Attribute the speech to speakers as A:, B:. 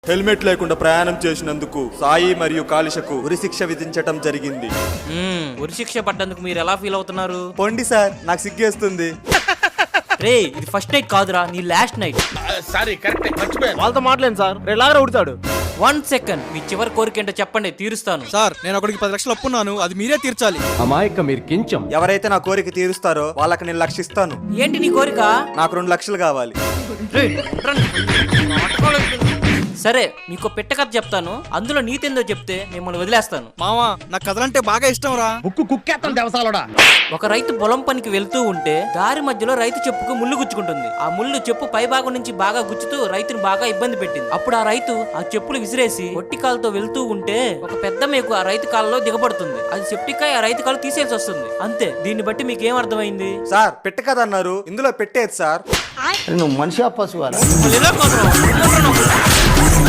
A: Helmet లేకుండా ప్రయాణం చేసినందుకు సాయి మరియు కాలిషకు ఉరిశిక్ష విధించటం జరిగింది.
B: ఉరిశిక్ష పడ్డందుకు మీరు ఎలా ఫీల్ అవుతున్నారు?
A: పొండి సార్, నాకు సిగ్గేస్తుంది.
B: రే, ఇది ఫస్ట్ నైట్ కాదురా, నీ లాస్ట్ నైట్.
C: సారీ, కరెక్ట్, మర్చిపోయాను.
D: వాళ్ళతో మాట్లాడండి సార్, రేలాగా ఉడతాడు.
B: 1 సెకండ్, మీ చివరి కోరిక ఏంటో చెప్పండి, తీరుస్తాను.
E: సార్, నేను ఒకడికి 10 లక్షలు అప్పున్నాను, అది మీరే తీర్చాలి.
F: అమాయక మీరు కించం.
A: ఎవరైతే నా కోరిక తీరుస్తారో వాళ్ళకి నేను 1 లక్ష ఇస్తాను.
B: ఏంటి నీ కోరిక?
A: నాకు 2 లక్షలు కావాలి.
B: సరే, మీకు పెట్ట కథ చెప్తాను, అందులో నీతేందో చెప్తే మిమ్మల్ని వదిలేస్తాను.
E: మావా, నాకు కథలంటే బాగా ఇష్టం రా.
C: బుక్కు కుక్కేస్తాను దేవసాలోడా.
B: ఒక రైతు పొలం పనికి వెళ్తూ ఉంటే దారి మధ్యలో రైతు చెప్పుకు ముళ్ళు గుచ్చుకుంటుంది. ఆ ముళ్ళు చెప్పు పై భాగం నుంచి బాగా గుచ్చుతూ రైతును బాగా ఇబ్బంది పెట్టింది. అప్పుడు ఆ రైతు ఆ చెప్పులు విసిరేసి ఒట్టి కాలుతో వెళ్తూ ఉంటే ఒక పెద్ద మేకు ఆ రైతు కాళ్ళలో దిగబడుతుంది. అది సెప్టిక్ ఆ రైతు కాలు తీసేసి వస్తుంది. అంతే. దీన్ని బట్టి మీకు ఏం అర్థమైంది?
A: సార్, పెట్ట కదా అన్నారు, ఇందులో పెట్టేది సార్.
C: నువ్వు మనిషి పశువు.
B: ఇలా కాదురా.